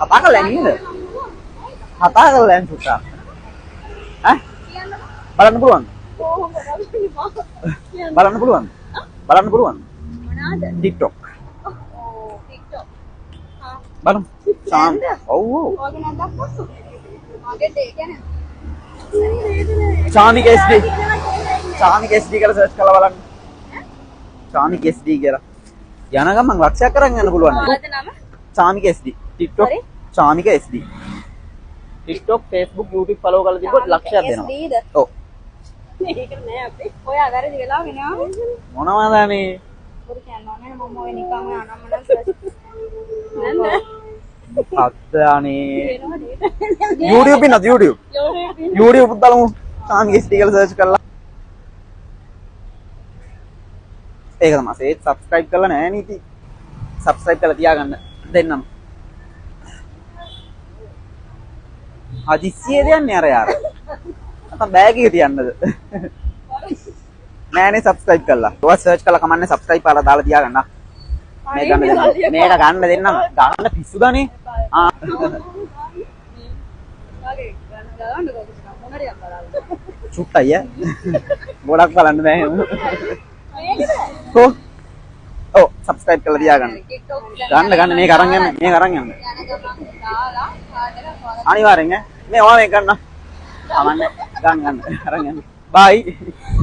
කතා කරලා නේද? කතා කරලා යන්න පුතා. ඈ? බලන්න පුළුවන්ද? බලන්න පුළුවන්ද? බලන්න පුළුවන්ද? මොනවාද? TikTok. ඕ TikTok. හා බලමු. සාම්. ඔව් ඔව්. ඔයගෙන දැක්කෝ. මගේ දෙය කියන්නේ. චාමික SD. චාමික SD කියලා සර්ච් කරලා බලන්න. චාමික SD කියලා. යන ගමන් ලක්ෂයක් කරන් යන්න පුළුවන්. මොකද නම? Chamika SD. TikTok Chamika SD. TikTok, Facebook, YouTube follow කරලා තිබ්බොත් ලක්ෂයක් දෙනවා. SD ද? ඔව්. මේක නෑ අපේ. ඔයා වැරදි වෙලා වෙනවා. මොනවද මේ? පොඩි කියන්න ඕනේ මම ඔය නිකන් ඔය අනම්මනම් නෑ. අත්දානේ. YouTube නේද YouTube? YouTube දාලමු. චාමික SD කියලා සර්ච් කරලා. ඒක තමයි. ඒත් subscribe කරලා නැහැ නීති. subscribe කරලා තියාගන්න දෙන්නම්. හදිස්සියේ දෙන්නේ අර යාර. නැත්නම් බෑග් එක තියන්නද? නෑනේ subscribe කරලා. ඔය search කරලා කමන්නේ subscribe කරලා දාලා තියාගන්න. මේක ගන්න දෙන්න. මේක ගන්න දෙන්නම්. ගන්න පිස්සු ගන්නේ. ආ. චුට්ටයි ඈ. ගොඩක් බලන්න බෑ එහෙම. කො? ඔව් subscribe කරලා තියාගන්න. ගන්න මේක අරන් යන්න. මේක අරන් යන්න. අනිවාර්යෙන් ඈ. මේ ඔයා මේක ගන්න. කමන්නේ. ගන්න අරන් යන්න. bye.